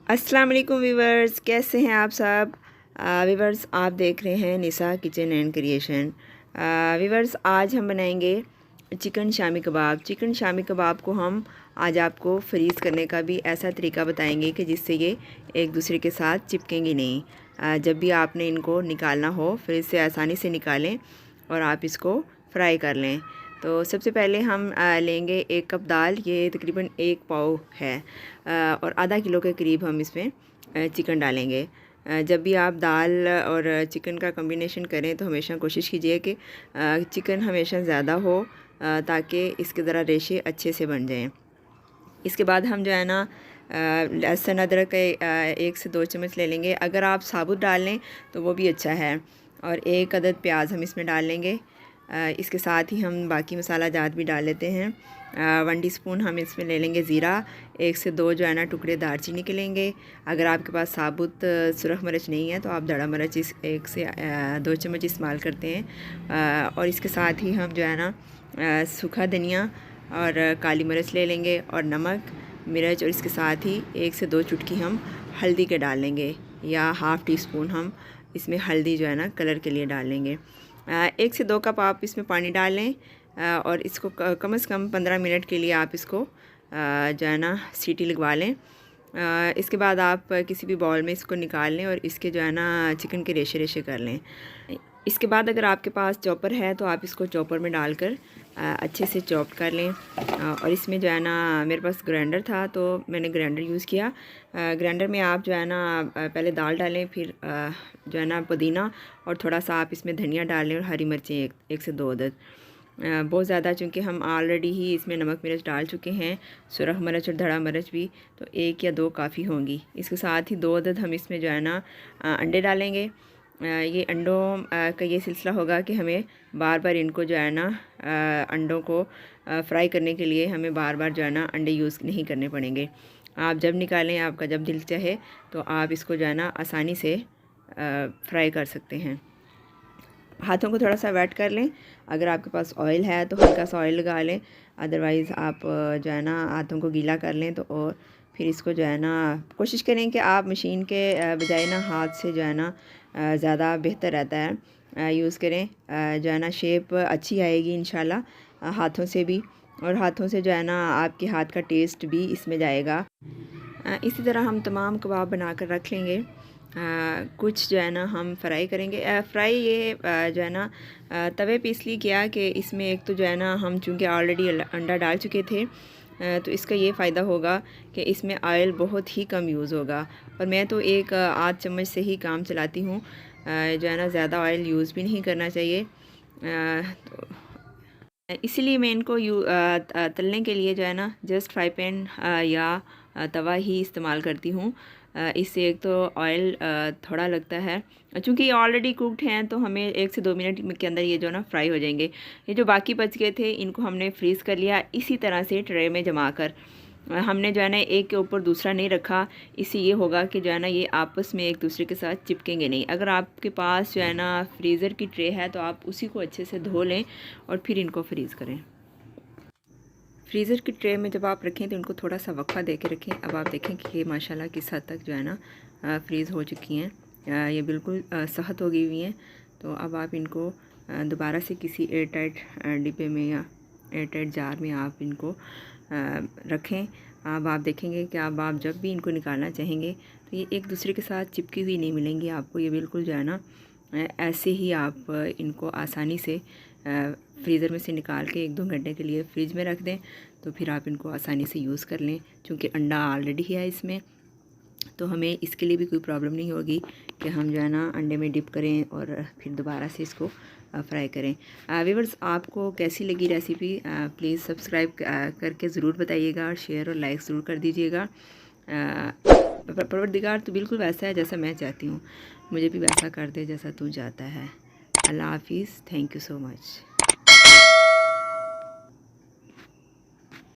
अस्सलाम वालेकुम वीवर्स, कैसे हैं आप सब। वीवर्स, आप देख रहे हैं निसा किचन एंड क्रिएशन। वीवर्स, आज हम बनाएंगे चिकन शामी कबाब। चिकन शामी कबाब को हम आज आपको फ्रीज़ करने का भी ऐसा तरीका बताएंगे कि जिससे ये एक दूसरे के साथ चिपकेंगे नहीं। जब भी आपने इनको निकालना हो फ्रिज से आसानी से निकालें और आप इसको फ्राई कर लें। तो सबसे पहले हम लेंगे 1 कप दाल, ये तकरीबन 1 पाव है, और आधा किलो के करीब हम इसमें चिकन डालेंगे। जब भी आप दाल और चिकन का कॉम्बिनेशन करें तो हमेशा कोशिश कीजिए कि चिकन हमेशा ज़्यादा हो, ताकि इसके ज़रा रेशे अच्छे से बन जाएं। इसके बाद हम जो है ना लहसुन अदरक के 1 से 2 चम्मच ले लेंगे। अगर आप साबुत डाल लें तो वो भी अच्छा है। और 1 अदद प्याज हम इसमें डाल लेंगे। इसके साथ ही हम बाकी मसाला जात भी डाल लेते हैं। 1 टीस्पून हम इसमें ले लेंगे ज़ीरा। 1 से 2 जो है ना टुकड़े दालचीनी के लेंगे। अगर आपके पास साबुत सुरख मिर्च नहीं है तो आप दड़ा मिर्च 1 से 2 चम्मच इस्तेमाल करते हैं। और इसके साथ ही हम जो है ना सूखा धनिया और काली मिर्च ले लेंगे, और नमक, मिर्च, और इसके साथ ही 1 से 2 चुटकी हम हल्दी के डाल लेंगे, या ½ टीस्पून हम इसमें हल्दी जो है ना कलर के लिए डाल लेंगे। 1 से 2 कप आप इसमें पानी डाल लें, और इसको कम से कम 15 मिनट के लिए आप इसको जो है ना सीटी लगवा लें। इसके बाद आप किसी भी बाउल में इसको निकाल लें और इसके जो है ना चिकन के रेशे रेशे कर लें। इसके बाद अगर आपके पास चॉपर है तो आप इसको चॉपर में डालकर अच्छे से चॉप कर लें। और इसमें जो है ना मेरे पास ग्राइंडर था तो मैंने ग्राइंडर यूज़ किया। ग्राइंडर में आप जो है ना पहले दाल डालें, फिर जो है ना पुदीना और थोड़ा सा आप इसमें धनिया डाल लें, और हरी मिर्चें 1 से 2 अदद। बहुत ज़्यादा, चूँकि हम ऑलरेडी ही इसमें नमक मिर्च डाल चुके हैं, सुरख मिर्च और धड़ा मिर्च भी, तो 1 या 2 काफ़ी होंगी। इसके साथ ही 2 अदद हम इसमें जो है ना अंडे डालेंगे। ये अंडों का ये सिलसिला होगा कि हमें बार बार इनको जो है ना अंडों को फ्राई करने के लिए हमें बार बार जो है ना अंडे यूज़ नहीं करने पड़ेंगे। आप जब निकालें, आपका जब दिल चाहे तो आप इसको जो है ना आसानी से फ्राई कर सकते हैं। हाथों को थोड़ा सा वेट कर लें। अगर आपके पास ऑयल है तो हल्का सा ऑयल लगा लें, अदरवाइज़ आप जो है ना हाथों को गीला कर लें। तो और फिर इसको जो है ना कोशिश करें कि आप मशीन के बजाय ना हाथ से जो है ना ज़्यादा बेहतर रहता है यूज़ करें। जो है ना शेप अच्छी आएगी इंशाल्लाह हाथों से भी, और हाथों से जो है ना आपके हाथ का टेस्ट भी इसमें जाएगा। इसी तरह हम तमाम कबाब बना कर रख लेंगे। कुछ जो है ना हम फ्राई करेंगे। फ्राई ये जो है ना तवे पे इसलिए किया कि इसमें एक तो जो है ना हम चूँकि ऑलरेडी अंडा डाल चुके थे, तो इसका ये फ़ायदा होगा कि इसमें ऑयल बहुत ही कम यूज़ होगा। और मैं तो एक आध चम्मच से ही काम चलाती हूँ। जो है ना ज़्यादा ऑयल यूज़ भी नहीं करना चाहिए। तो इसीलिए मैं इनको तलने के लिए जो है ना जस्ट फ्राई पैन या तवा ही इस्तेमाल करती हूँ। इससे एक तो ऑयल थोड़ा लगता है, चूँकि ये ऑलरेडी कुकड हैं तो हमें 1 से 2 मिनट के अंदर ये जो ना फ्राई हो जाएंगे। ये जो बाकी बच गए थे इनको हमने फ्रीज़ कर लिया इसी तरह से ट्रे में जमा कर। हमने जो है ना एक के ऊपर दूसरा नहीं रखा। इससे ये होगा कि जो है ना ये आपस में एक दूसरे के साथ चिपकेंगे नहीं। अगर आपके पास जो है ना फ्रीज़र की ट्रे है तो आप उसी को अच्छे से धो लें और फिर इनको फ्रीज़ करें। फ्रीज़र की ट्रे में जब आप रखें तो इनको थोड़ा सा वक्फा दे के रखें। अब आप देखें कि ये माशाल्लाह किस हद तक जो है ना फ्रीज़ हो चुकी हैं। ये बिल्कुल सख्त हो गई हुई हैं। तो अब आप इनको दोबारा से किसी एयर टाइट डिब्बे में या एयर टाइट जार में आप इनको रखें। अब आप देखेंगे कि अब आप जब भी इनको निकालना चाहेंगे तो ये एक दूसरे के साथ चिपकी हुई नहीं मिलेंगी आपको। ये बिल्कुल जो है ना ऐसे ही आप इनको आसानी से फ्रीज़र में से निकाल के 1-2 घंटे के लिए फ्रिज में रख दें, तो फिर आप इनको आसानी से यूज़ कर लें। क्योंकि अंडा ऑलरेडी है इसमें, तो हमें इसके लिए भी कोई प्रॉब्लम नहीं होगी कि हम जो है ना अंडे में डिप करें और फिर दोबारा से इसको फ्राई करें। व्यूअर्स, आपको कैसी लगी रेसिपी प्लीज़ सब्सक्राइब करके ज़रूर बताइएगा, और शेयर और लाइक ज़रूर कर दीजिएगा। परवरदिगार तो बिल्कुल वैसा है जैसा मैं चाहती हूँ, मुझे भी वैसा कर दे जैसा तू चाहता है। अल्लाह हाफिज़। Thank you so much.